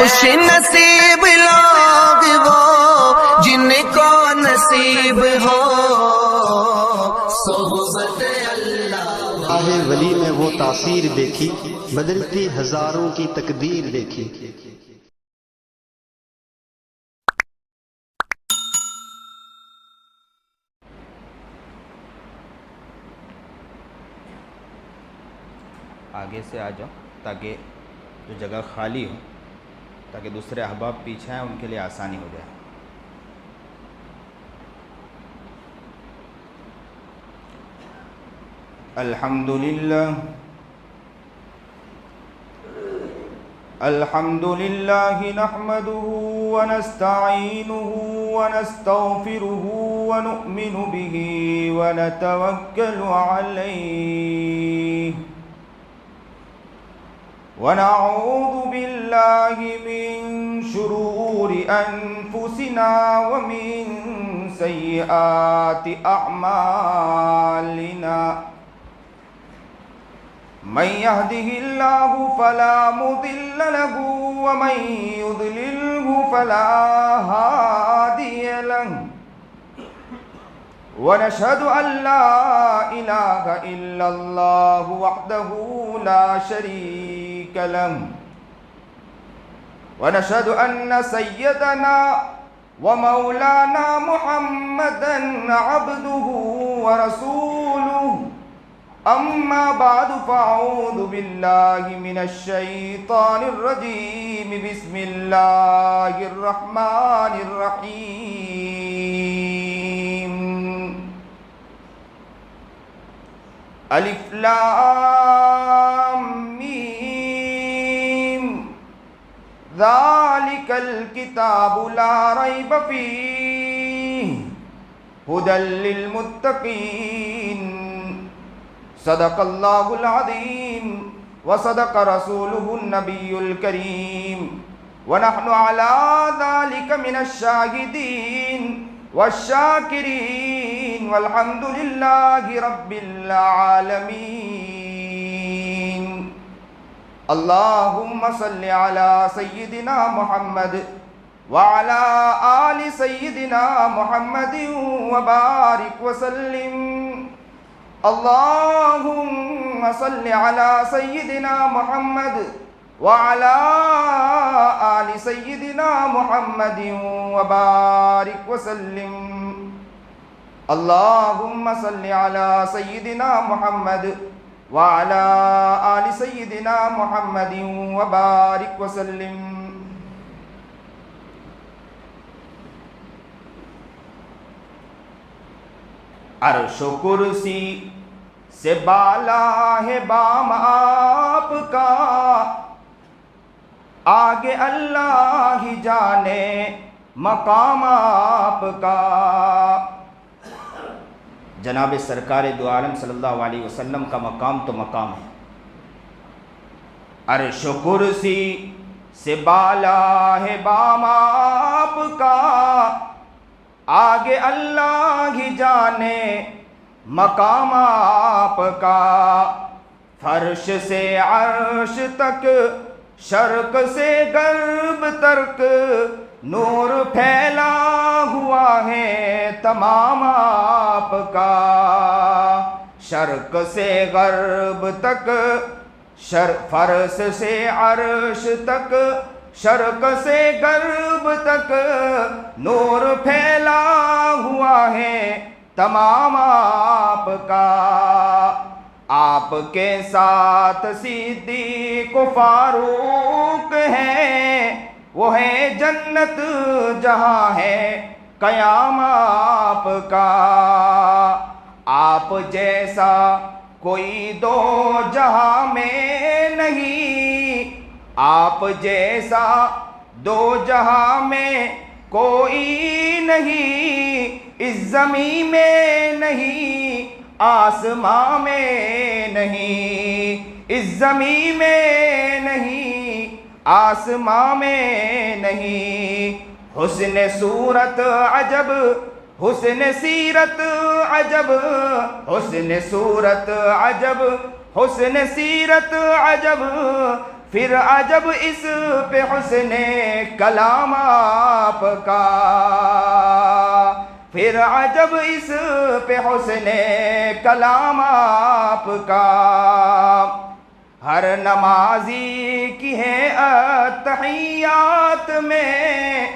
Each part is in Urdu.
خوش نصیب لوگ وہ جن کو نصیب ہو صحبت اللہ۔ راہ ولی میں وہ تاثیر دیکھی، بدلتی ہزاروں کی تقدیر دیکھی۔ آگے سے آ جاؤ تاکہ جو جگہ خالی ہو، تاکہ دوسرے احباب پیچھے ہیں ان کے لیے آسانی ہو جائے۔ الحمد للہ نحمده ونستعینه ونستغفره ونؤمن به ونتوکل علیہ ونعوذ باللہ من شرور انفسنا ومن سیئات اعمالنا من يهده الله فلا مضل له ومن يضلله فلا هادي له ونشهد أن لا إله إلا الله وحده لا شريك له ونشهد أن سيدنا ومولانا محمدا عبده ورسوله أما بعد فأعوذ بالله من الشيطان الرجيم بسم الله الرحمن الرحيم ألف لام ميم ذلك الكتاب لا ريب فيه هدى للمتقين صدق اللہ العظیم وصدق رسولہ النبی الکریم ونحن على ذلك من الشاہدین والشاکرین والحمد للہ رب العالمین۔ اللہم صل علی سیدنا محمد وعلى آل سیدنا محمد وبارک وسلم۔ اللهم صل على سيدنا محمد وعلى آل سيدنا محمد وبارك وسلم۔ اللهم صل على سيدنا محمد وعلى آل سيدنا محمد وبارك وسلم۔ عرش و کرسی سے بالا ہے بام آپ کا، آگے اللہ ہی جانے مقام آپ کا۔ جناب سرکار دو عالم صلی اللہ علیہ وسلم کا مقام تو مقام ہے۔ عرش و کرسی سے بالا ہے بام آپ کا، آگے اللہ ہی جانے مقام آپ کا۔ فرش سے عرش تک، شرق سے غرب تک، نور پھیلا ہوا ہے تمام آپ کا۔ شرق سے غرب تک، فرش سے عرش تک، شرق سے غرب تک، نور پھیلا ہوا ہے تمام آپ کا۔ آپ کے ساتھ صدیق و فاروق ہیں، وہ ہے جنت جہاں ہے قیام آپ کا۔ آپ جیسا کوئی دو جہاں میں نہیں، آپ جیسا دو جہاں میں کوئی نہیں، اس زمین میں نہیں آسمان میں نہیں، اس زمین میں نہیں آسمان میں نہیں۔ حسن صورت عجب، حسن سیرت عجب، حسن صورت عجب، حسن سیرت عجب، پھر عجب اس پہ حسن کلام آپ کا، پھر عجب اس پہ حسن کلام آپ کا، ہر نمازی کی ہے اتحیات میں،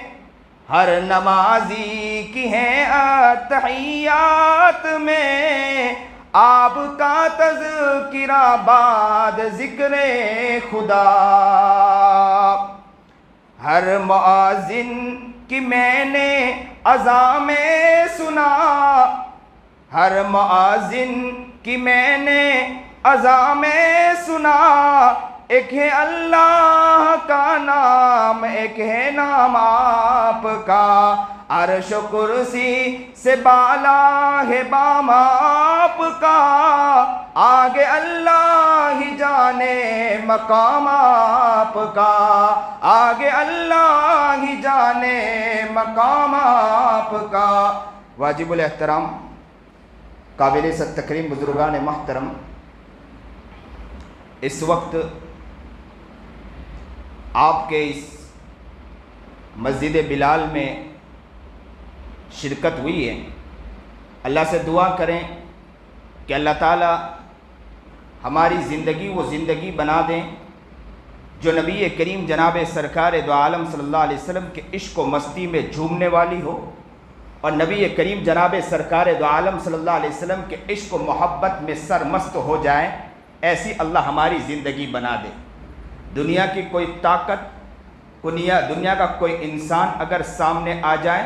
ہر نمازی کی ہے اتحیات میں، آپ کا تذکرہ بعد ذکر خدا، ہر مؤذن کی میں نے اذان میں سنا، ہر مؤذن کی میں نے اذان میں سنا، ایک ہے اللہ کا نام، ایک ہے نام آپ کا، عرش و کرسی سے بالا ہے بام آپ کا، آگے اللہ ہی جانے مقام آپ کا، آگے اللہ ہی جانے مقام آپ کا۔ واجب الاحترام قابل عزت تکریم بزرگان محترم، اس وقت آپ کے اس مسجد بلال میں شرکت ہوئی ہے۔ اللہ سے دعا کریں کہ اللہ تعالیٰ ہماری زندگی وہ زندگی بنا دیں جو نبی کریم جناب سرکار دو عالم صلی اللہ علیہ وسلم کے عشق و مستی میں جھومنے والی ہو، اور نبی کریم جناب سرکار دو عالم صلی اللہ علیہ وسلم کے عشق و محبت میں سرمست ہو جائیں، ایسی اللہ ہماری زندگی بنا دے۔ دنیا کی کوئی طاقت، دنیا کا کوئی انسان اگر سامنے آ جائے،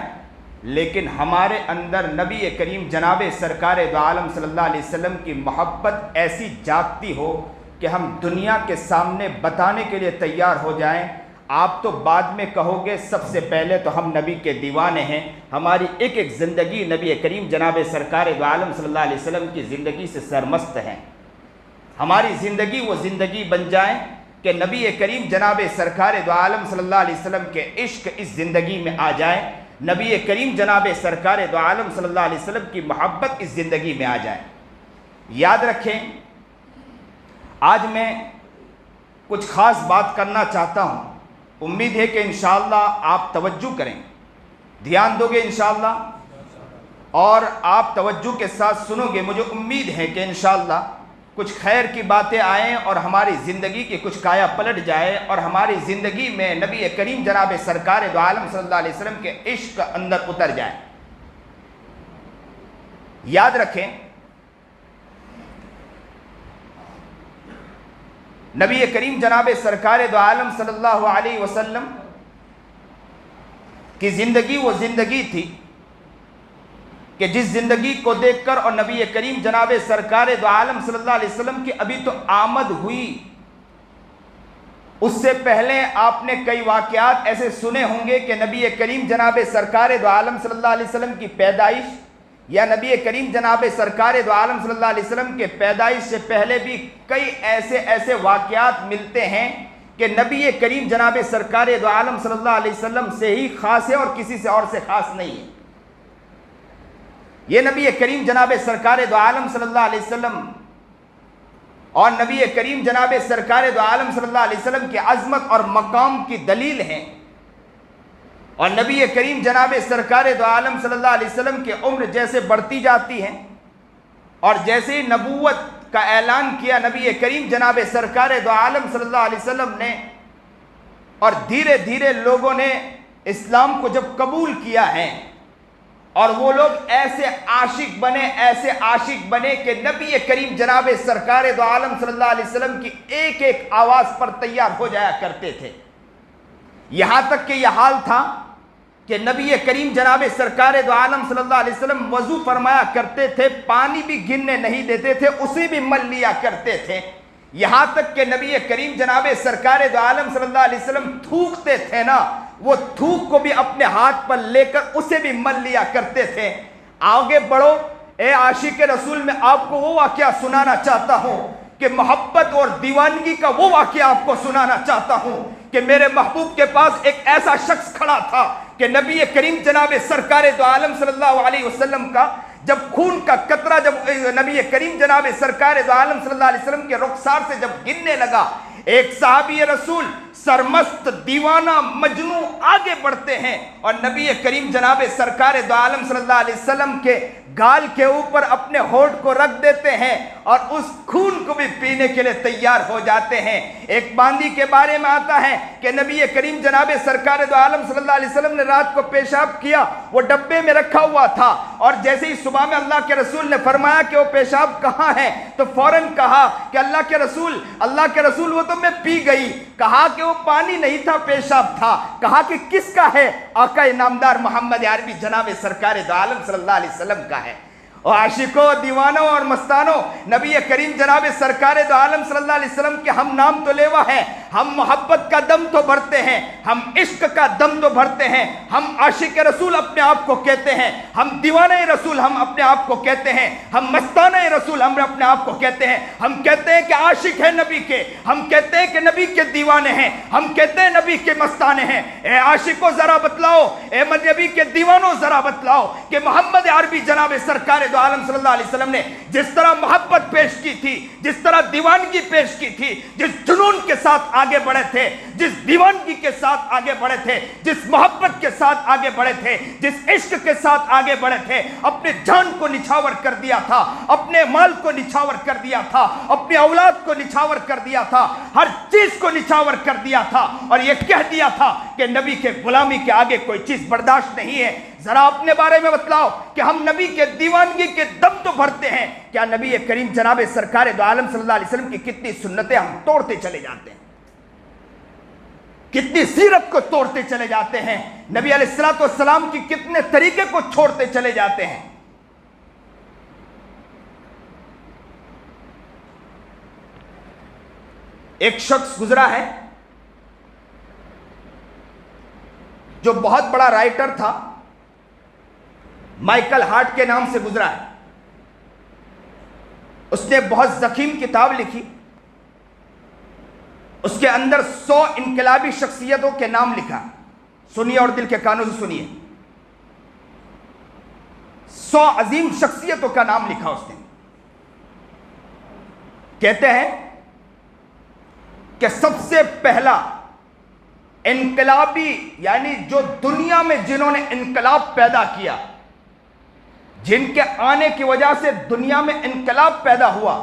لیکن ہمارے اندر نبی کریم جناب سرکار دو عالم صلی اللہ علیہ وسلم کی محبت ایسی جاگتی ہو کہ ہم دنیا کے سامنے بتانے کے لیے تیار ہو جائیں۔ آپ تو بعد میں کہو گے، سب سے پہلے تو ہم نبی کے دیوانے ہیں، ہماری ایک ایک زندگی نبی کریم جناب سرکار دو عالم صلی اللہ علیہ وسلم کی زندگی سے سرمست ہیں۔ ہماری زندگی وہ زندگی بن جائے کہ نبی کریم جناب سرکار دو عالم صلی اللہ علیہ وسلم کے عشق اس زندگی میں آ جائے، نبی کریم جناب سرکار دو عالم صلی اللہ علیہ وسلم کی محبت اس زندگی میں آ جائے۔ یاد رکھیں، آج میں کچھ خاص بات کرنا چاہتا ہوں، امید ہے کہ انشاءاللہ آپ توجہ کریں، دھیان دو گے انشاءاللہ، اور آپ توجہ کے ساتھ سنو گے۔ مجھے امید ہے کہ انشاءاللہ کچھ خیر کی باتیں آئیں اور ہماری زندگی کی کچھ کایا پلٹ جائے، اور ہماری زندگی میں نبی کریم جناب سرکار دو عالم صلی اللہ علیہ وسلم کے عشق اندر اتر جائے۔ یاد رکھیں، نبی کریم جناب سرکار دو عالم صلی اللہ علیہ وسلم کی زندگی وہ زندگی تھی کہ جس زندگی کو دیکھ کر، اور نبی کریم جناب سرکار دو عالم صلی اللہ علیہ وسلم کی ابھی تو آمد ہوئی، اس سے پہلے آپ نے کئی واقعات ایسے سنے ہوں گے کہ نبی کریم جناب سرکار دو عالم صلی اللہ علیہ وسلم کی پیدائش، یا نبی کریم جناب سرکار دو عالم صلی اللہ علیہ وسلم کے پیدائش سے پہلے بھی کئی ایسے واقعات ملتے ہیں کہ نبی کریم جناب سرکار دو عالم صلی اللہ علیہ وسلم سے ہی خاص ہے اور کسی سے اور سے خاص نہیں ہے۔ یہ نبی کریم جناب سرکار دو عالم صلی اللہ علیہ وسلم اور نبی کریم جناب سرکار دو عالم صلی اللہ علیہ وسلم کی عظمت اور مقام کی دلیل ہیں، اور نبی کریم جناب سرکار دو عالم صلی اللہ علیہ وسلم کی عمر جیسے بڑھتی جاتی ہے، اور جیسے ہی نبوت کا اعلان کیا نبی کریم جناب سرکار دو عالم صلی اللہ علیہ وسلم نے، اور دھیرے دھیرے لوگوں نے اسلام کو جب قبول کیا ہے، اور وہ لوگ ایسے عاشق بنے کہ نبی کریم جناب سرکار دو عالم صلی اللہ علیہ وسلم کی ایک ایک آواز پر تیار ہو جایا کرتے تھے۔ یہاں تک کہ یہ حال تھا کہ نبی کریم جناب سرکار دو عالم صلی اللہ علیہ وسلم وضو فرمایا کرتے تھے، پانی بھی گرنے نہیں دیتے تھے، اسے بھی مل لیا کرتے تھے۔ یہاں تک کہ نبی کریم جناب سرکار دو عالم صلی اللہ علیہ وسلم تھوکتے تھے نا، وہ تھوک کو بھی اپنے ہاتھ پر لے کر اسے بھی مل لیا کرتے تھے۔ آگے بڑھو اے عاشق رسول، میں آپ کو وہ واقعہ سنانا چاہتا ہوں کہ محبت اور دیوانگی کا وہ واقعہ آپ کو سنانا چاہتا ہوں کہ میرے محبوب کے پاس ایک ایسا شخص کھڑا تھا کہ نبی کریم جناب سرکار دو عالم صلی اللہ علیہ وسلم کا جب خون کا قطرہ جب نبی کریم جناب سرکار دو عالم صلی اللہ علیہ وسلم کے رخسار سے جب گرنے لگا، ایک صحابی رسول سرمست دیوانہ مجنوں آگے بڑھتے ہیں اور نبی کریم جناب سرکار دو عالم صلی اللہ علیہ وسلم کے گال کے اوپر اپنے ہونٹ کو رکھ دیتے ہیں اور اس خون کو بھی پینے کے لیے تیار ہو جاتے ہیں۔ ایک باندی کے بارے میں آتا ہے کہ نبی کریم جناب سرکار دو عالم صلی اللہ علیہ وسلم نے رات کو پیشاب کیا، وہ ڈبے میں رکھا ہوا تھا، اور جیسے ہی صبح میں اللہ کے رسول نے فرمایا کہ وہ پیشاب کہاں ہے تو فوراً کہا کہ اللہ کے رسول وہ تو میں پی گئی۔ کہا کہ وہ پانی نہیں تھا، پیشاب تھا۔ کہا کہ کس کا ہے؟ آقا نامدار محمد عربی جناب سرکار دو عالم صلی اللہ علیہ وسلم کا ہے۔ اور عاشقوں، دیوانوں اور مستانوں، نبی کریم جناب سرکار دو عالم صلی اللہ علیہ وسلم کے ہم نام تو لیوا ہیں، ہم محبت کا دم تو بھرتے ہیں، ہم عشق کا دم تو بھرتے ہیں، ہم عاشق رسول اپنے آپ کو کہتے ہیں، ہم دیوانہ رسول ہم اپنے آپ کو کہتے ہیں، ہم مستانہ رسول ہم اپنے آپ کو کہتے ہیں، ہم کہتے ہیں کہ عاشق ہیں نبی کے، ہم کہتے ہیں کہ نبی کے دیوانے ہیں، ہم کہتے ہیں نبی کے مستانے ہیں۔ اے عاشقوں ذرا بتلاؤ، اے نبی کے دیوانوں ذرا بتلاؤ کہ محمد عربی جناب سرکار دو عالم صلی اللہ علیہ وسلم نے جس طرح محبت پیش کی تھی، جس طرح دیوانگی پیش کی تھی، جس جنون کے ساتھ آگے بڑھے تھے، جس دیوانگی کے ساتھ آگے بڑھے تھے، جس محبت کے ساتھ آگے بڑھے تھے، جس عشق کے ساتھ آگے بڑھے تھے، اپنے جان کو نچھاور کر دیا تھا، اپنے مال کو نچھاور کر دیا تھا، اپنی اولاد کو نچھاور کر دیا تھا، ہر چیز کو نچھاور کر دیا تھا، اور یہ کہہ دیا تھا کہ نبی کے غلامی کے آگے کوئی چیز برداشت نہیں ہے۔ ذرا اپنے بارے میں بتلاؤ کہ ہم نبی کے دیوانگی کے دم تو بھرتے ہیں، کیا نبی کریم جناب سرکار دو عالم صلی اللہ علیہ وسلم کی کتنی سنتیں ہم توڑتے چلے جاتے ہیں، کتنی سیرت کو توڑتے چلے جاتے ہیں، نبی علیہ الصلوۃ والسلام کی کتنے طریقے کو چھوڑتے چلے جاتے ہیں۔ ایک شخص گزرا ہے جو بہت بڑا رائٹر تھا، مائیکل ہارٹ کے نام سے گزرا ہے۔ اس نے بہت ضخیم کتاب لکھی، اس کے اندر 100 انقلابی شخصیتوں کے نام لکھا۔ سنیے اور دل کے کانوں سے سنیے، 100 عظیم شخصیتوں کا نام لکھا اس نے۔ کہتے ہیں کہ سب سے پہلا انقلابی، یعنی جو دنیا میں جنہوں نے انقلاب پیدا کیا، جن کے آنے کی وجہ سے دنیا میں انقلاب پیدا ہوا،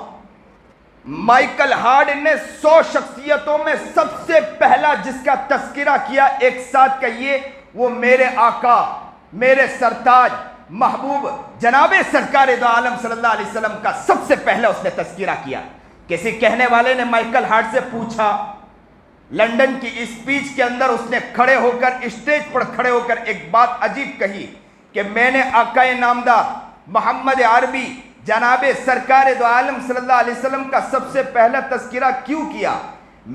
مائیکل ہارٹ نے 100 شخصیتوں میں سب سے پہلا جس کا تذکرہ کیا، ایک ساتھ کہیے، وہ میرے آقا، میرے سرتاج، محبوب جناب سرکار دو عالم صلی اللہ علیہ وسلم کا سب سے پہلا اس نے تذکرہ کیا۔ کسی کہنے والے نے مائیکل ہارٹ سے پوچھا، لندن کی اسپیچ کے اندر اس نے کھڑے ہو کر، اسٹیج پر کھڑے ہو کر ایک بات عجیب کہی کہ میں نے آقا نامدار محمد عربی جناب سرکار دو عالم صلی اللہ علیہ وسلم کا سب سے پہلا تذکرہ کیوں کیا؟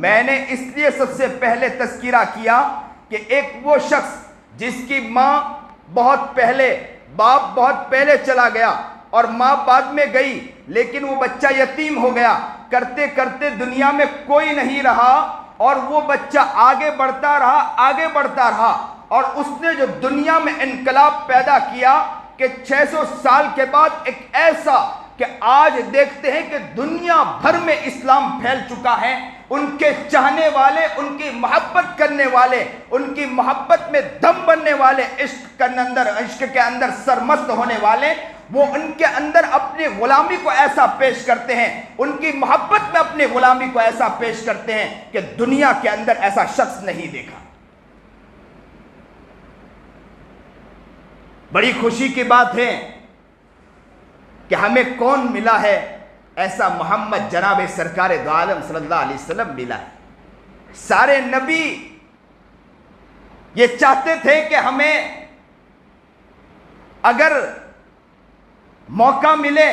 میں نے اس لیے سب سے پہلے تذکرہ کیا کہ ایک وہ شخص جس کی ماں بہت پہلے، باپ بہت پہلے چلا گیا اور ماں بعد میں گئی، لیکن وہ بچہ یتیم ہو گیا، کرتے کرتے دنیا میں کوئی نہیں رہا، اور وہ بچہ آگے بڑھتا رہا، اور اس نے جو دنیا میں انقلاب پیدا کیا کہ 600 سال کے بعد ایک ایسا کہ آج دیکھتے ہیں کہ دنیا بھر میں اسلام پھیل چکا ہے۔ ان کے چاہنے والے، ان کی محبت کرنے والے، ان کی محبت میں دم بننے والے، عشق کے اندر سرمست ہونے والے، وہ ان کے اندر اپنی غلامی کو ایسا پیش کرتے ہیں، ان کی محبت میں اپنی غلامی کو ایسا پیش کرتے ہیں کہ دنیا کے اندر ایسا شخص نہیں دیکھا۔ بڑی خوشی کی بات ہے کہ ہمیں کون ملا ہے؟ ایسا محمد جناب سرکار دو عالم صلی اللہ علیہ وسلم ملا ہے۔ سارے نبی یہ چاہتے تھے کہ ہمیں اگر موقع ملے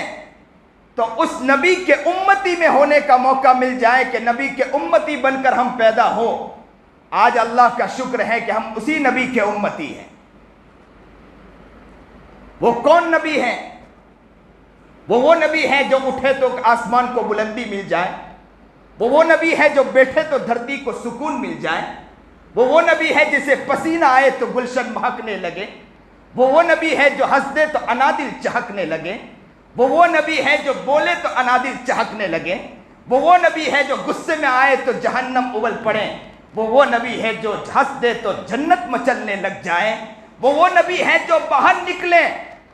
تو اس نبی کے امتی میں ہونے کا موقع مل جائے، کہ نبی کے امتی بن کر ہم پیدا ہو۔ آج اللہ کا شکر ہے کہ ہم اسی نبی کے امتی ہیں۔ وہ کون نبی ہیں؟ وہ نبی ہے جو اٹھے تو آسمان کو بلندی مل جائے، وہ نبی ہے جو بیٹھے تو دھرتی کو سکون مل جائے، وہ نبی ہے جسے پسینہ آئے تو گلشن مہکنے لگے، وہ نبی ہے جو ہنس دے تو انادل چہکنے لگے، وہ نبی ہے جو بولے تو انادل چہکنے لگے، وہ نبی ہے جو غصے میں آئے تو جہنم ابل پڑے، وہ نبی ہے جو ہنس دے تو جنت مچلنے لگ جائیں، وہ نبی ہے جو باہر نکلے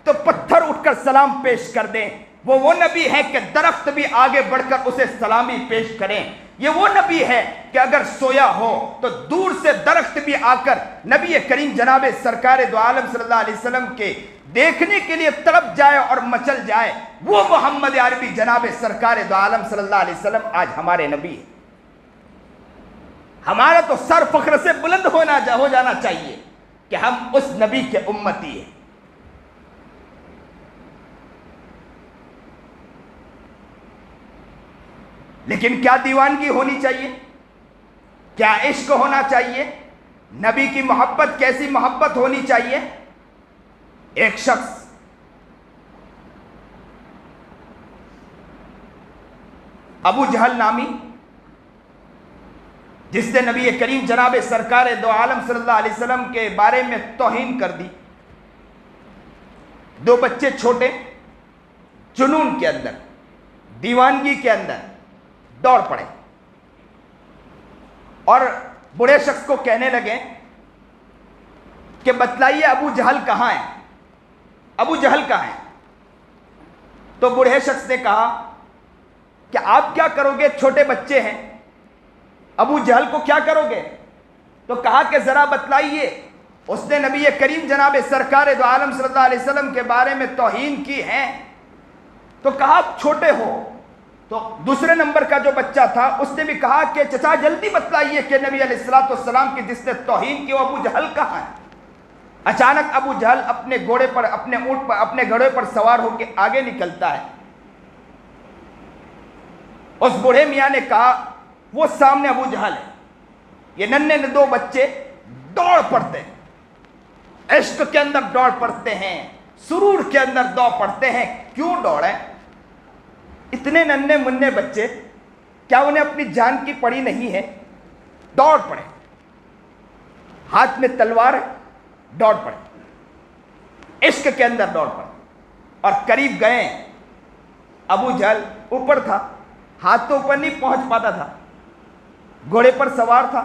تو پتھر اٹھ کر سلام پیش کر دیں، وہ نبی ہے کہ درخت بھی آگے بڑھ کر اسے سلامی پیش کریں، یہ وہ نبی ہے کہ اگر سویا ہو تو دور سے درخت بھی آ کر نبی کریم جناب سرکار دو عالم صلی اللہ علیہ وسلم کے دیکھنے کے لیے تڑپ جائے اور مچل جائے، وہ محمد عربی جناب سرکار دو عالم صلی اللہ علیہ وسلم آج ہمارے نبی ہیں۔ ہمارا تو سر فخر سے بلند ہو جانا چاہیے کہ ہم اس نبی کے امتی ہیں۔ لیکن کیا دیوانگی ہونی چاہیے، کیا عشق ہونا چاہیے، نبی کی محبت کیسی محبت ہونی چاہیے؟ ایک شخص ابو جہل نامی، جس نے نبی کریم جناب سرکار دو عالم صلی اللہ علیہ وسلم کے بارے میں توہین کر دی، دو بچے چھوٹے جنون کے اندر، دیوانگی کے اندر دوڑ پڑے اور بڑے شخص کو کہنے لگے کہ بتلائیے ابو جہل کہاں ہے، ابو جہل کہاں ہے؟ تو بوڑھے شخص نے کہا کہ آپ کیا کرو گے، چھوٹے بچے ہیں، ابو جہل کو کیا کرو گے؟ تو کہا کہ ذرا بتلائیے، اس نے نبی کریم جناب سرکار دو عالم صلی اللہ علیہ وسلم کے بارے میں توہین کی ہے۔ تو کہا آپ چھوٹے ہو۔ تو دوسرے نمبر کا جو بچہ تھا اس نے بھی کہا کہ چچا جلدی بتلائیے کہ نبی علیہ السلام کی جس نے توہین کی وہ ابو جہل کہاں ہے؟ اچانک ابو جہل اپنے گھوڑے پر، اپنے اونٹ پر، اپنے گھوڑے پر سوار ہو کے آگے نکلتا ہے۔ اس بوڑھے میاں نے کہا وہ سامنے ابو جہل ہے۔ یہ ننھے دو بچے دوڑ پڑتے ہیں، عشق کے اندر دوڑ پڑتے ہیں، سرور کے اندر دوڑ پڑتے ہیں۔ کیوں دوڑیں؟ اتنے ننھے منھے بچے، کیا انہیں اپنی جان کی پڑی نہیں ہے؟ دوڑ پڑے، ہاتھ میں تلوار ہے، دوڑ پڑے، عشق کے اندر دوڑ پڑے اور قریب گئے۔ ابو جہل اوپر تھا، ہاتھ تو اوپر نہیں پہنچ پاتا تھا، گھوڑے پر سوار تھا۔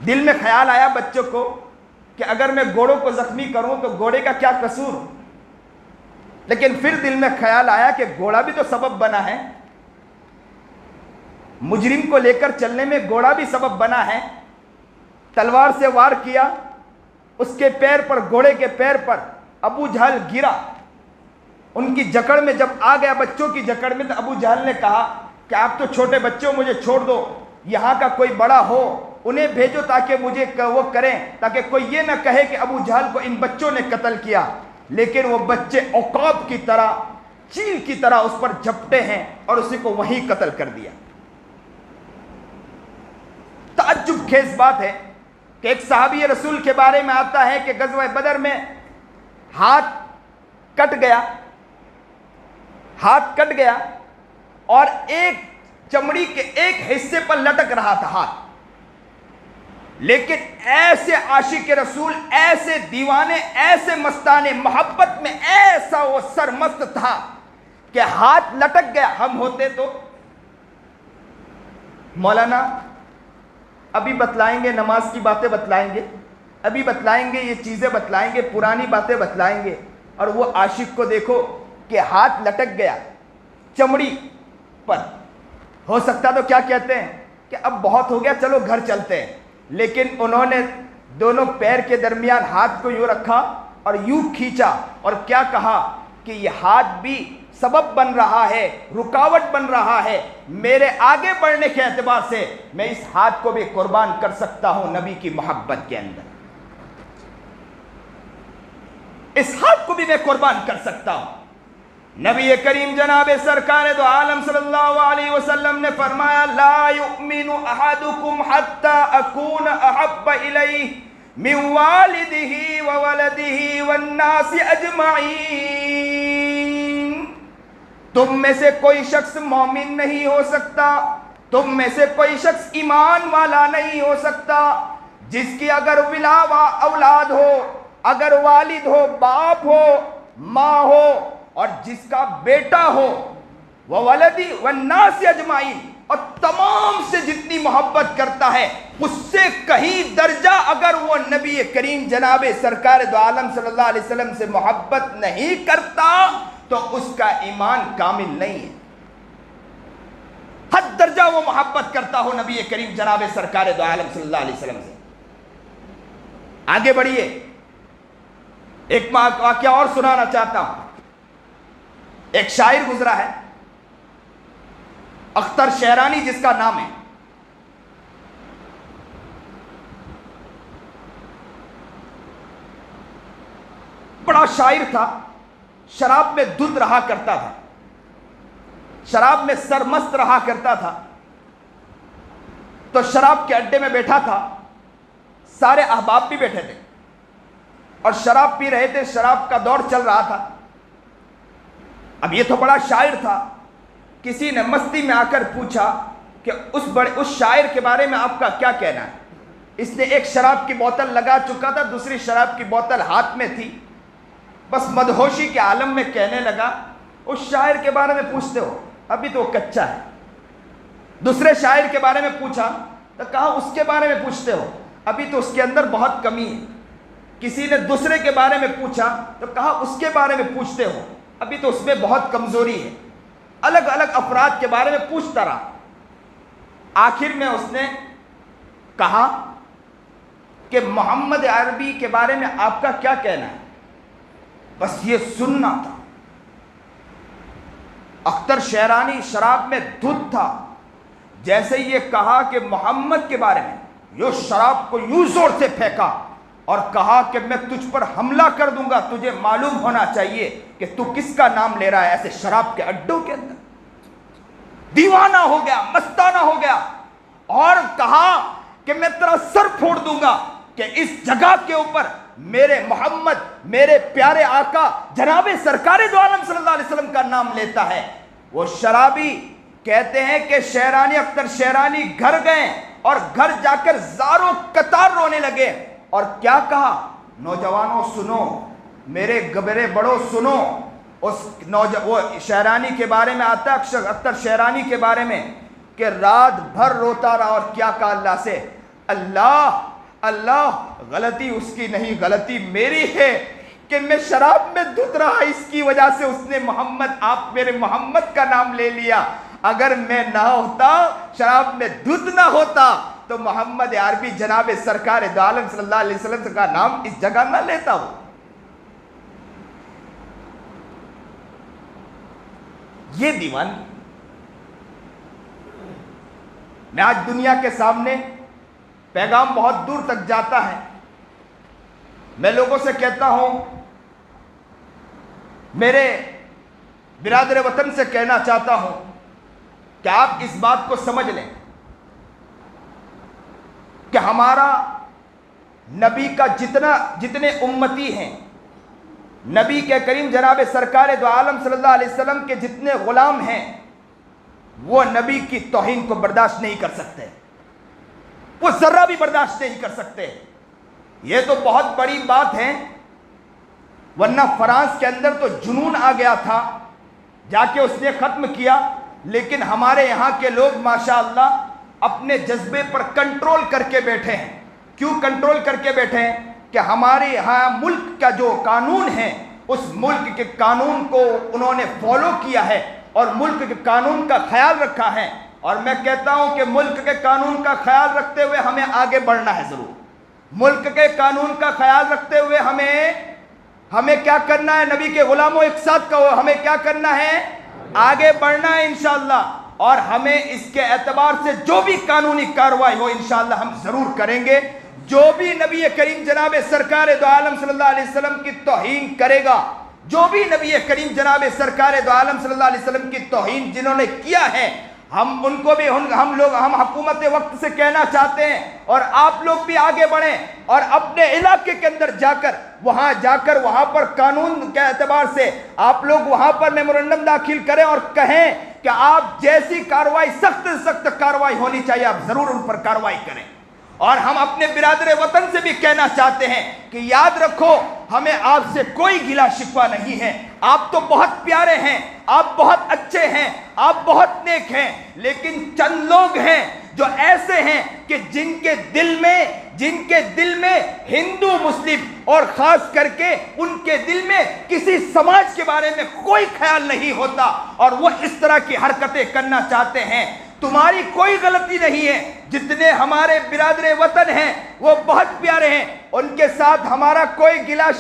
دل میں خیال آیا بچوں کو کہ اگر میں گھوڑوں کو زخمی کروں تو گھوڑے کا کیا قصور؟ لیکن پھر دل میں خیال آیا کہ گھوڑا بھی تو سبب بنا ہے، مجرم کو لے کر چلنے میں گھوڑا بھی سبب بنا ہے۔ تلوار سے وار کیا، اس کے پیر پر، گھوڑے کے پیر پر ابو جہل گرا۔ ان کی جکڑ میں جب آ گیا، بچوں کی جکڑ میں، تو ابو جہل نے کہا کہ آپ تو چھوٹے بچے ہو، مجھے چھوڑ دو، یہاں کا کوئی بڑا ہو انہیں بھیجو تاکہ مجھے وہ کریں، تاکہ کوئی یہ نہ کہے کہ ابو جہل کو ان بچوں نے قتل کیا۔ لیکن وہ بچے عقاب کی طرح، چیل کی طرح اس پر جھپٹے ہیں اور اسی کو وہیں قتل کر دیا۔ تعجب خیز بات ہے کہ ایک صحابی رسول کے بارے میں آتا ہے کہ غزوہ بدر میں ہاتھ کٹ گیا، ہاتھ کٹ گیا اور ایک چمڑی کے ایک حصے پر لٹک رہا تھا ہاتھ، لیکن ایسے عاشق رسول، ایسے دیوانے، ایسے مستانے محبت میں ایسا وہ سرمست تھا کہ ہاتھ لٹک گیا۔ ہم ہوتے تو مولانا ابھی بتلائیں گے، نماز کی باتیں بتلائیں گے، ابھی بتلائیں گے، یہ چیزیں بتلائیں گے، پرانی باتیں بتلائیں گے، اور وہ عاشق کو دیکھو کہ ہاتھ لٹک گیا چمڑی پر، ہو سکتا تو کیا کہتے ہیں کہ اب بہت ہو گیا، چلو گھر چلتے ہیں۔ لیکن انہوں نے دونوں پیر کے درمیان ہاتھ کو یوں رکھا اور یوں کھینچا اور کیا کہا کہ یہ ہاتھ بھی سبب بن رہا ہے، رکاوٹ بن رہا ہے میرے آگے بڑھنے کے اعتبار سے، میں اس ہاتھ کو بھی قربان کر سکتا ہوں نبی کی محبت کے اندر، اس ہاتھ کو بھی میں قربان کر سکتا ہوں۔ نبی کریم جناب سرکار دو عالم صلی اللہ علیہ وسلم نے فرمایا لا یؤمن احدکم حتی اکون احب الیہ من والدہ وولدہ والناس اجمعین۔ تم میں سے کوئی شخص مومن نہیں ہو سکتا، تم میں سے کوئی شخص ایمان والا نہیں ہو سکتا جس کی اگر اولاد ہو، اگر والد ہو، باپ ہو، ماں ہو، اور جس کا بیٹا ہو، وولدی والناس اجمعین، اور تمام سے جتنی محبت کرتا ہے اس سے کہیں درجہ اگر وہ نبی کریم جناب سرکار دو عالم صلی اللہ علیہ وسلم سے محبت نہیں کرتا تو اس کا ایمان کامل نہیں ہے۔ حد درجہ وہ محبت کرتا ہو نبی کریم جناب سرکار دو عالم صلی اللہ علیہ وسلم سے۔ آگے بڑھیے، ایک واقعہ اور سنانا چاہتا ہوں۔ ایک شاعر گزرا ہے اختر شہرانی جس کا نام ہے، بڑا شاعر تھا، شراب میں دھت رہا کرتا تھا، شراب میں سرمست رہا کرتا تھا۔ تو شراب کے اڈے میں بیٹھا تھا، سارے احباب بھی بیٹھے تھے اور شراب پی رہے تھے، شراب کا دور چل رہا تھا۔ اب یہ تو بڑا شاعر تھا، کسی نے مستی میں آ کر پوچھا کہ اس شاعر کے بارے میں آپ کا کیا کہنا ہے؟ اس نے ایک شراب کی بوتل لگا چکا تھا، دوسری شراب کی بوتل ہاتھ میں تھی، بس مدہوشی کے عالم میں کہنے لگا اس شاعر کے بارے میں پوچھتے ہو، ابھی تو وہ کچا ہے۔ دوسرے شاعر کے بارے میں پوچھا تو کہا اس کے بارے میں پوچھتے ہو، ابھی تو اس کے اندر بہت کمی ہے۔ کسی نے دوسرے کے بارے میں پوچھا تو کہا اس کے بارے میں پوچھتے ہو، ابھی تو اس میں بہت کمزوری ہے۔ الگ الگ افراد کے بارے میں پوچھتا رہا۔ آخر میں اس نے کہا کہ محمد عربی کے بارے میں آپ کا کیا کہنا ہے؟ بس یہ سننا تھا۔ اختر شہرانی شراب میں دھت تھا، جیسے یہ کہا کہ محمد کے بارے میں، یہ شراب کو یوں زور سے پھینکا اور کہا کہ میں تجھ پر حملہ کر دوں گا، تجھے معلوم ہونا چاہیے کہ تو کس کا نام لے رہا ہے ایسے شراب کے اڈوں کے اندر۔ دیوانہ ہو گیا، مستانہ ہو گیا اور کہا کہ میں تیرا سر پھوڑ دوں گا کہ اس جگہ کے اوپر میرے محمد، میرے پیارے آقا جناب سرکار دو عالم صلی اللہ علیہ وسلم کا نام لیتا ہے۔ وہ شرابی کہتے ہیں کہ شہرانی، اختر شہرانی گھر گئے اور گھر جا کر زاروں قطار رونے لگے اور کیا کہا؟ نوجوانوں سنو، میرے گبرے بڑوں سنو۔ وہ شہرانی کے بارے میں آتا ہے، اختر شہرانی کے بارے میں، کہ رات بھر روتا رہا اور کیا کہا اللہ سے، اللہ اللہ غلطی اس کی نہیں، غلطی میری ہے کہ میں شراب میں دھت رہا، اس کی وجہ سے اس نے محمد، آپ میرے محمد کا نام لے لیا۔ اگر میں نہ ہوتا، شراب میں دھت نہ ہوتا تو محمد عربی جناب سرکار دو عالم صلی اللہ علیہ وسلم کا نام اس جگہ نہ لیتا ہوں۔ یہ دیوانی میں آج دنیا کے سامنے پیغام بہت دور تک جاتا ہے۔ میں لوگوں سے کہتا ہوں، میرے برادر وطن سے کہنا چاہتا ہوں کہ آپ اس بات کو سمجھ لیں کہ ہمارا نبی کا جتنے امتی ہیں، نبی کے کریم جناب سرکار دو عالم صلی اللہ علیہ وسلم کے جتنے غلام ہیں، وہ نبی کی توہین کو برداشت نہیں کر سکتے، وہ ذرہ بھی برداشت نہیں کر سکتے۔ یہ تو بہت بڑی بات ہے، ورنہ فرانس کے اندر تو جنون آ گیا تھا، جا کے اس نے ختم کیا۔ لیکن ہمارے یہاں کے لوگ ماشاءاللہ اپنے جذبے پر کنٹرول کر کے بیٹھے ہیں۔ کیوں کنٹرول کر کے بیٹھے ہیں؟ کہ ہمارے یہاں ملک کا جو قانون ہے، اس ملک کے قانون کو انہوں نے فالو کیا ہے اور ملک کے قانون کا خیال رکھا ہے۔ اور میں کہتا ہوں کہ ملک کے قانون کا خیال رکھتے ہوئے ہمیں آگے بڑھنا ہے ضرور۔ ملک کے قانون کا خیال رکھتے ہوئے ہمیں کیا کرنا ہے؟ نبی کے غلاموں ایک ساتھ کہو، ہمیں کیا کرنا ہے؟ آگے بڑھنا ہے انشاءاللہ۔ اور ہمیں اس کے اعتبار سے جو بھی قانونی کارروائی ہو انشاءاللہ ہم ضرور کریں گے۔ جو بھی نبی کریم جناب سرکار دو عالم صلی اللہ علیہ وسلم کی توہین کرے گا، جو بھی نبی کریم جناب سرکار دو عالم صلی اللہ علیہ وسلم کی توہین جنہوں نے کیا ہے، ہم ان کو بھی ہم حکومت وقت سے کہنا چاہتے ہیں، اور آپ لوگ بھی آگے بڑھیں اور اپنے علاقے کے اندر جا کر وہاں پر قانون کے اعتبار سے آپ لوگ وہاں پر میمورنڈم داخل کریں اور کہیں کہ آپ جیسی کارروائی، سخت سے سخت کارروائی ہونی چاہیے، آپ ضرور ان پر کارروائی کریں۔ اور ہم اپنے برادر وطن سے بھی کہنا چاہتے ہیں کہ یاد رکھو ہمیں آپ سے کوئی گلہ شکوہ نہیں ہے، آپ تو بہت پیارے ہیں، آپ بہت اچھے ہیں، آپ بہت نیک ہیں، لیکن چند لوگ ہیں جو ایسے ہیں کہ جن کے دل میں ہندو مسلم اور خاص کر کے ان کے دل میں کسی سماج کے بارے میں کوئی خیال نہیں ہوتا اور وہ اس طرح کی حرکتیں کرنا چاہتے ہیں۔ تمہاری کوئی غلطی نہیں ہے، جتنے ہمارے برادر وطن ہیں وہ بہت پیارے ہیں، ان کے ساتھ ہمارا کوئی گلہ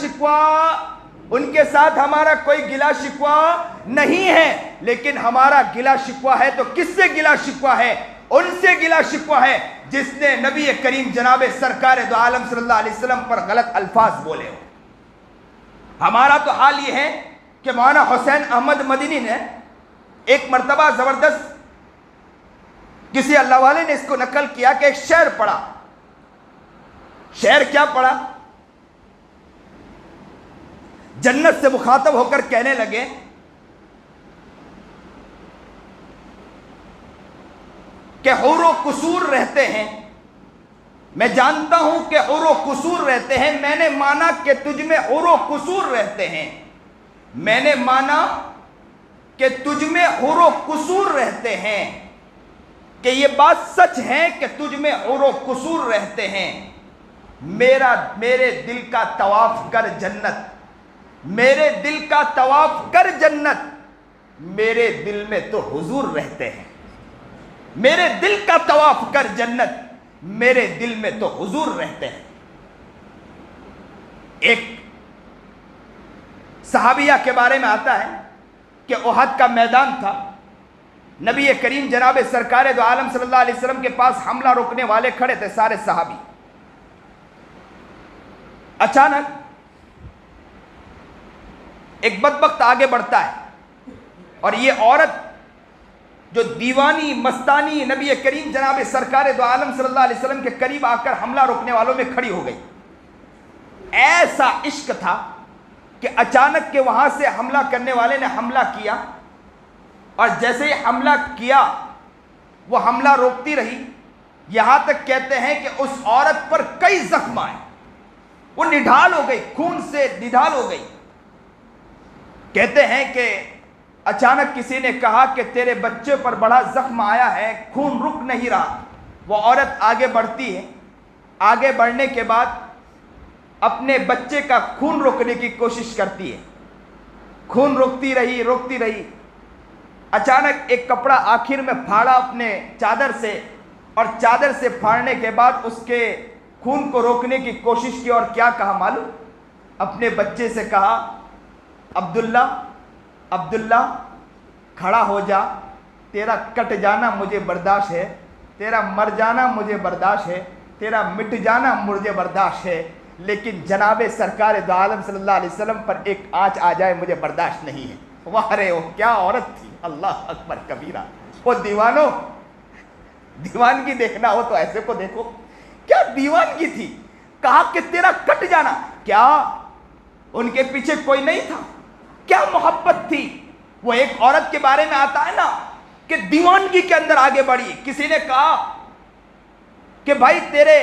شکوہ نہیں ہے، لیکن ہمارا گلہ شکوہ ہے تو کس سے گلہ شکوہ ہے؟ ان سے گلہ شکوہ ہے جس نے نبی کریم جناب سرکار دو عالم صلی اللہ علیہ وسلم پر غلط الفاظ بولے ہو۔ ہمارا تو حال یہ ہے کہ مولانا حسین احمد مدنی نے ایک مرتبہ زبردست کسی اللہ والے نے اس کو نقل کیا کہ ایک شعر پڑھا۔ شعر کیا پڑھا؟ جنت سے مخاطب ہو کر کہنے لگے کہ حور و قصور رہتے ہیں، میں جانتا ہوں کہ حور و قصور رہتے ہیں، میں نے مانا کہ تجھ میں حور و قصور رہتے ہیں، میں نے مانا کہ تجھ میں حور و قصور رہتے ہیں، کہ یہ بات سچ ہے کہ تجھ میں حور و قصور رہتے ہیں، میرے دل کا طواف کر جنت، میرے دل کا طواف کر جنت، میرے دل میں تو حضور رہتے ہیں، میرے دل کا طواف کر جنت، میرے دل میں تو حضور رہتے ہیں۔ ایک صحابیہ کے بارے میں آتا ہے کہ احد کا میدان تھا، نبی کریم جناب سرکار دو عالم صلی اللہ علیہ وسلم کے پاس حملہ روکنے والے کھڑے تھے سارے صحابی۔ اچانک ایک بدبخت آگے بڑھتا ہے اور یہ عورت جو دیوانی مستانی نبی کریم جناب سرکار دو عالم صلی اللہ علیہ وسلم کے قریب آ کر حملہ روکنے والوں میں کھڑی ہو گئی۔ ایسا عشق تھا کہ اچانک کے وہاں سے حملہ کرنے والے نے حملہ کیا، اور جیسے ہی حملہ کیا وہ حملہ روکتی رہی، یہاں تک کہتے ہیں کہ اس عورت پر کئی زخم آئے، وہ نڈھال ہو گئی، خون سے نڈھال ہو گئی۔ کہتے ہیں کہ اچانک کسی نے کہا کہ تیرے بچے پر بڑا زخم آیا ہے، خون رک نہیں رہا۔ وہ عورت آگے بڑھتی ہے، آگے بڑھنے کے بعد اپنے بچے کا خون روکنے کی کوشش کرتی ہے، خون روکتی رہی۔ اچانک ایک کپڑا آخر میں پھاڑا اپنے چادر سے، اور چادر سے پھاڑنے کے بعد اس کے خون کو روکنے کی کوشش کی، اور کیا کہا معلوم؟ اپنے بچے سے کہا عبداللہ کھڑا ہو جا، تیرا کٹ جانا مجھے برداشت ہے، تیرا مر جانا مجھے برداشت ہے، تیرا مٹ جانا مجھے برداشت ہے، لیکن جناب سرکار دو عالم صلی اللہ علیہ وسلم پر ایک آنچ آ جائے مجھے برداشت نہیں ہے۔ واہ رے وہ کیا عورت تھی، اللہ اکبر کبیرہ۔ وہ دیوانوں، دیوانگی دیکھنا ہو تو ایسے کو دیکھو، کیا دیوانگی تھی۔ کہا کہ تیرا کٹ جانا، کیا ان کے پیچھے کوئی نہیں تھا؟ کیا محبت تھی۔ وہ ایک عورت کے بارے میں آتا ہے نا کہ دیوانگی کے اندر آگے بڑھی۔ کسی نے کہا کہ بھائی تیرے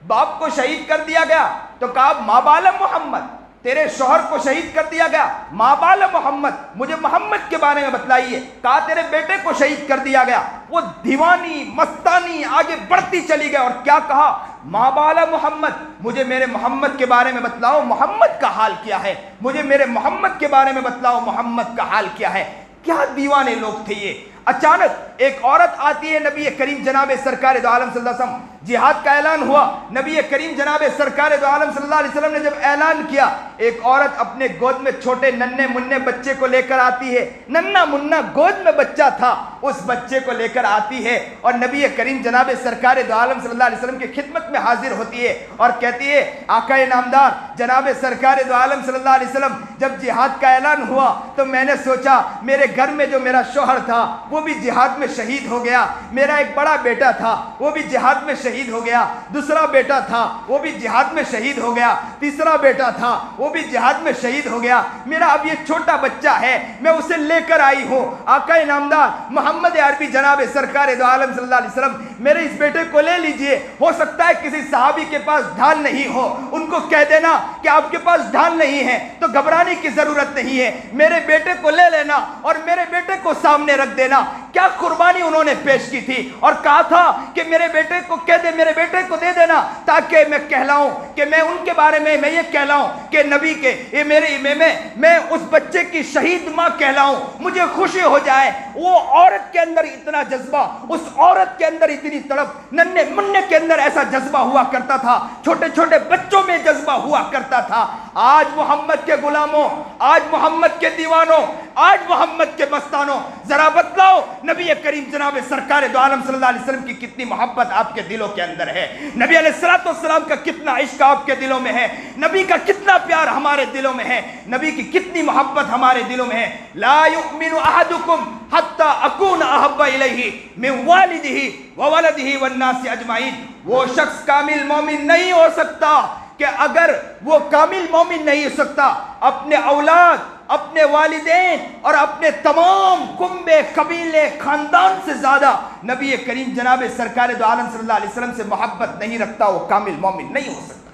باپ کو شہید کر دیا گیا، تو کہا ماں بال محمد، تیرے شوہر کو شہید کر دیا گیا، ماں بال محمد، مجھے محمد کے بارے میں بتلائیے۔ کہا تیرے بیٹے کو شہید کر دیا گیا۔ وہ دیوانی مستانی آگے بڑھتی چلی گئی، اور کیا کہا؟ ماں بال محمد، مجھے میرے محمد کے بارے میں بتلاؤ محمد کا حال کیا ہے، مجھے میرے محمد کے بارے میں بتلاؤ محمد کا حال کیا ہے۔ کیا دیوانے لوگ تھے یہ۔ اچانک ایک عورت آتی ہے، نبی کریم جناب سرکار دو عالم صلی اللہ علیہ وسلم، جہاد کا اعلان ہوا، نبی کریم جناب سرکار دو عالم صلی اللہ علیہ وسلم نے جب اعلان کیا، ایک عورت اپنے گود میں چھوٹے ننھے مننے بچے کو لے کر آتی ہے، ننھا منا گود میں بچہ تھا، اس بچے کو لے کر آتی ہے اور نبی کریم جناب سرکار دو عالم صلی اللہ علیہ وسلم کی خدمت میں حاضر ہوتی ہے اور کہتی ہے آقا نامدار جناب سرکار دو عالم صلی اللہ علیہ وسلم، جب جہاد کا اعلان ہوا تو میں نے سوچا میرے گھر میں جو میرا شوہر تھا وہ بھی جہاد میں شہید ہو گیا، میرا ایک بڑا بیٹا تھا وہ بھی جہاد میں شہید شہید ہو گیا، دوسرا بیٹا تھا وہ بھی جہاد میں شہید ہو گیا، تیسرا بیٹا تھا وہ بھی جہاد میں شہید ہو گیا، میرا اب یہ چھوٹا بچہ ہے میں اسے لے کر آئی ہوں، آقا نامدار محمد عربی جناب سرکار دو عالم صلی اللہ علیہ وسلم میرے اس بیٹے کو لے لیجئے، ہو سکتا ہے کسی صحابی کے پاس ڈھال نہیں ہو، ان کو کہہ دینا کہ آپ کے پاس ڈھال نہیں ہے تو گھبرانے کی ضرورت نہیں ہے، میرے بیٹے کو لے لینا اور میرے بیٹے کو سامنے رکھ دینا۔ کیا قربانی انہوں نے پیش کی تھی، اور کہا تھا کہ میرے بیٹے کو کہہ دے، میرے بیٹے کو دے دینا تاکہ میں کہلاؤں کہ میں ان کے بارے میں یہ کہلاؤں کہ نبی کے یہ میں اس بچے کی شہید ماں کہلاؤں، مجھے خوشی ہو جائے۔ وہ عورت کے اندر اتنا جذبہ، اس عورت کے اندر اتنی تڑپ، ننھے منھے کے اندر ایسا جذبہ ہوا کرتا تھا، چھوٹے چھوٹے بچوں میں جذبہ ہوا کرتا تھا۔ آج محمد کے غلاموں، آج محمد کے دیوانوں، آج محمد کے مستانوں، ذرا بتلاؤ نبی کریم جناب سرکار دو عالم صلی اللہ علیہ وسلم کی کتنی محبت آپ کے دلوں کے اندر ہے، نبی علیہ السلام کا کتنا عشق آپ کے دلوں میں ہے، نبی کا کتنا پیار ہمارے دلوں میں ہے، نبی کی کتنی محبت ہمارے دلوں میں ہے۔ لا یؤمن احدکم حتی اکون احب الیہ من والدہ وولدہ والناس اجمعین۔ وہ شخص کامل مومن نہیں ہو سکتا کہ اگر وہ کامل مومن نہیں ہو سکتا اپنے اولاد، اپنے والدین اور اپنے تمام کنبے قبیلے خاندان سے زیادہ نبی کریم جناب سرکار دو عالم صلی اللہ علیہ وسلم سے محبت نہیں رکھتا، وہ کامل مومن نہیں ہو سکتا۔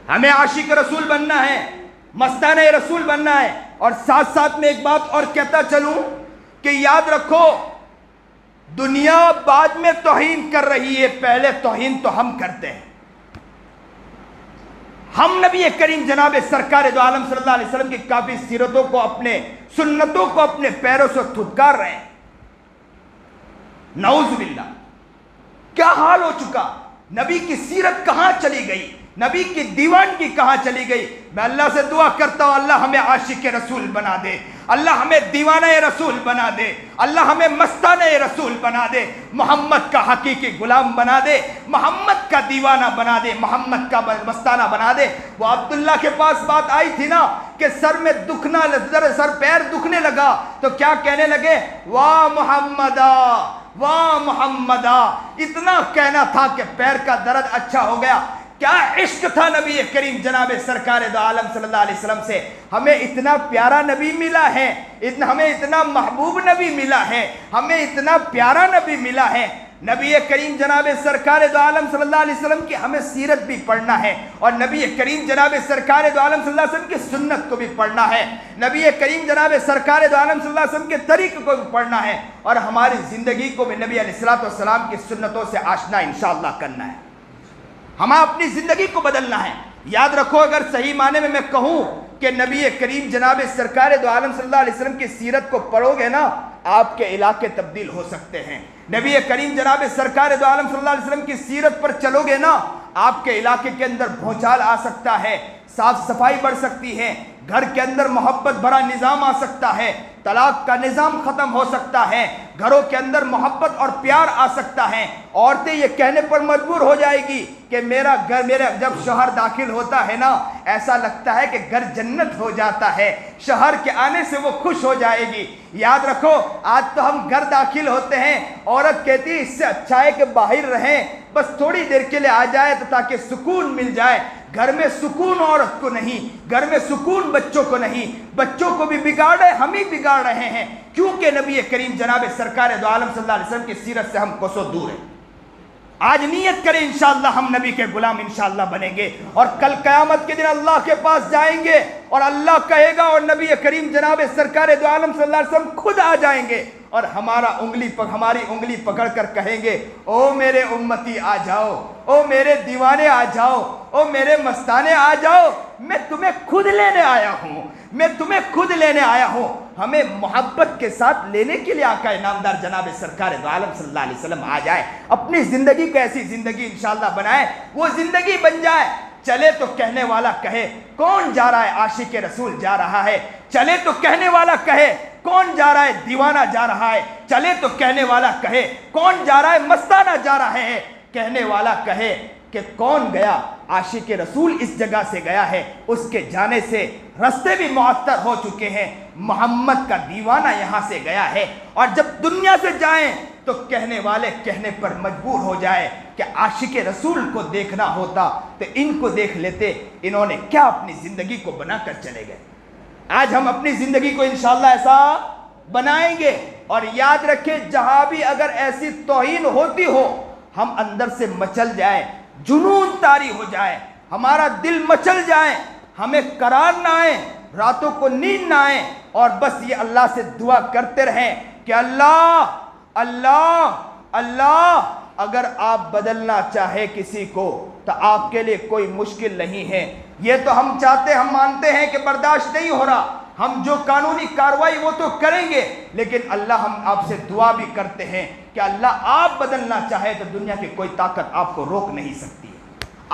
ہمیں عاشق رسول بننا ہے، مستانہ رسول بننا ہے، اور ساتھ ساتھ میں ایک بات اور کہتا چلوں کہ یاد رکھو دنیا بعد میں توہین کر رہی ہے، پہلے توہین تو ہم کرتے ہیں۔ ہم نبی کریم جناب سرکار دو عالم صلی اللہ علیہ وسلم کی کافی سیرتوں کو، اپنے سنتوں کو اپنے پیروں سے تھتکار رہے ہیں۔ نعوذ باللہ، کیا حال ہو چکا، نبی کی سیرت کہاں چلی گئی، نبی کی دیوانگی کہاں چلی گئی۔ میں اللہ سے دعا کرتا ہوں اللہ ہمیں عاشق رسول بنا دے، اللہ ہمیں دیوانہ رسول بنا دے، اللہ ہمیں مستانہ رسول بنا دے، محمد کا حقیقی غلام بنا دے، محمد کا دیوانہ بنا دے، محمد کا مستانہ بنا دے۔ وہ عبداللہ کے پاس بات آئی تھی نا کہ سر پیر دکھنے لگا تو کیا کہنے لگے، واہ محمدہ واہ محمدہ، اتنا کہنا تھا کہ پیر کا درد اچھا ہو گیا۔ کیا عشق تھا نبی کریم جناب سرکار دو عالم صلی اللہ علیہ وسلم سے، ہمیں اتنا پیارا نبی ملا ہے، ہمیں اتنا محبوب نبی ملا ہے، ہمیں اتنا پیارا نبی ملا ہے۔ نبی کریم جناب سرکار دو عالم صلی اللہ علیہ وسلم کی ہمیں سیرت بھی پڑھنا ہے، اور نبی کریم جناب سرکار دو عالم صلی اللہ علیہ وسلم کی سنت کو بھی پڑھنا ہے، نبی کریم جناب سرکار دو عالم صلی اللہ علیہ وسلم کے طریقے کو بھی پڑھنا ہے، اور ہماری زندگی کو بھی نبی علیہ السلام کی سنتوں سے آشنا انشاءاللہ کرنا ہے۔ ہمیں اپنی زندگی کو بدلنا ہے۔ یاد رکھو اگر صحیح معنی میں کہوں کہ نبی کریم جناب سرکار دو عالم صلی اللہ علیہ وسلم کی سیرت کو پڑھو گے نا، آپ کے علاقے تبدیل ہو سکتے ہیں۔ نبی کریم جناب سرکار دو عالم صلی اللہ علیہ وسلم کی سیرت پر چلو گے نا، آپ کے علاقے کے اندر بھونچال آ سکتا ہے، صاف صفائی بڑھ سکتی ہے، گھر کے اندر محبت بھرا نظام آ سکتا ہے، طلاق کا نظام ختم ہو سکتا ہے، گھروں کے اندر محبت اور پیار آ سکتا ہے۔ عورتیں یہ کہنے پر مجبور ہو جائے گی کہ میرا جب شوہر داخل ہوتا ہے نا ایسا لگتا ہے کہ گھر جنت ہو جاتا ہے، شوہر کے آنے سے وہ خوش ہو جائے گی۔ یاد رکھو آج تو ہم گھر داخل ہوتے ہیں، عورت کہتی ہے اس سے اچھا ہے کہ باہر رہیں، بس تھوڑی دیر کے لیے آ جائے تو تاکہ سکون مل جائے۔ گھر میں سکون عورت کو نہیں، گھر میں سکون بچوں کو نہیں، بچوں کو بھی بگاڑ رہے، ہم ہی بگاڑ رہے ہیں، کیونکہ نبی کریم جناب سرکار دو عالم صلی اللہ علیہ وسلم کی سیرت سے ہم کوسوں دور ہیں۔ آج نیت کریں انشاءاللہ ہم نبی کے غلام انشاءاللہ بنیں گے، اور کل قیامت کے دن اللہ کے پاس جائیں گے اور اللہ کہے گا، اور نبی کریم جناب سرکار دو عالم صلی اللہ علیہ وسلم خود آ جائیں گے اور ہماری انگلی پکڑ کر کہیں گے، او میرے امتی آ جاؤ، او میرے دیوانے آ جاؤ، او میرے مستانے آ جاؤ، میں تمہیں خود لینے آیا ہوں، میں تمہیں خود لینے آیا ہوں۔ ہمیں محبت کے ساتھ لینے کے لیے آقا نامدار جناب سرکار دو عالم صلی اللہ علیہ وسلم آ جائے، اپنی زندگی کو ایسی زندگی انشاءاللہ بنائے، وہ زندگی بن جائے۔ چلے تو کہنے والا کہے کون جا رہا ہے، عاشق رسول جا رہا ہے، چلے تو کہنے والا کہے کون جا رہا ہے، دیوانہ جا رہا ہے، چلے تو کہنے والا کہے کون جا رہا ہے، مستانہ جا رہا ہے، کہنے والا کہے کہ کون گیا، عاشق رسول اس جگہ سے گیا ہے، اس کے جانے سے رستے بھی معطر ہو چکے ہیں، محمد کا دیوانہ یہاں سے گیا ہے۔ اور جب دنیا سے جائیں تو کہنے والے کہنے پر مجبور ہو جائے کہ عاشق رسول کو دیکھنا ہوتا تو ان کو دیکھ لیتے، انہوں نے کیا اپنی زندگی کو بنا کر چلے گئے۔ آج ہم اپنی زندگی کو انشاءاللہ ایسا بنائیں گے، اور یاد رکھیں جہاں بھی اگر ایسی توہین ہوتی ہو، ہم اندر سے مچل جائے، جنون طاری ہو جائے، ہمارا دل مچل جائے، ہمیں قرار نہ آئے، راتوں کو نیند نہ آئے، اور بس یہ اللہ سے دعا کرتے رہیں کہ اللہ اللہ اللہ، اگر آپ بدلنا چاہے کسی کو تو آپ کے لیے کوئی مشکل نہیں ہے۔ یہ تو ہم چاہتے، ہم مانتے ہیں کہ برداشت نہیں ہو رہا، ہم جو قانونی کارروائی وہ تو کریں گے، لیکن اللہ ہم آپ سے دعا بھی کرتے ہیں کہ اللہ آپ بدلنا چاہے تو دنیا کی کوئی طاقت آپ کو روک نہیں سکتی،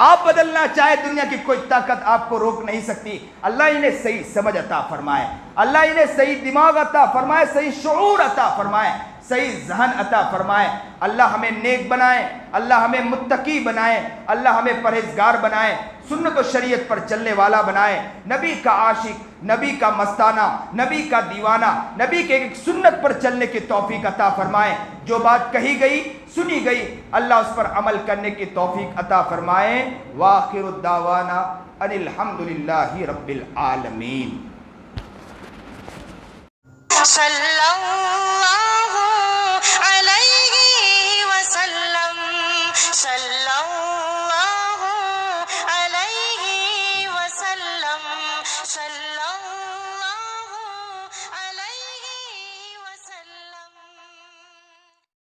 آپ بدلنا چاہے دنیا کی کوئی طاقت آپ کو روک نہیں سکتی۔ اللہ انہیں صحیح سمجھ عطا فرمائے، اللہ انہیں صحیح دماغ عطا فرمائے، صحیح شعور عطا فرمائے، صحیح ذہن عطا فرمائے۔ اللہ ہمیں نیک بنائے، اللہ ہمیں متقی بنائے، اللہ ہمیں پرہیزگار بنائے، سنت و شریعت پر چلنے والا بنائے، نبی کا عاشق، نبی کا مستانہ، نبی کا دیوانہ، نبی کے ایک سنت پر چلنے کی توفیق عطا فرمائے۔ جو بات کہی گئی سنی گئی اللہ اس پر عمل کرنے کی توفیق عطا فرمائے۔ وآخر الدعوانا ان الحمدللہ رب العالمین۔ صلی اللہ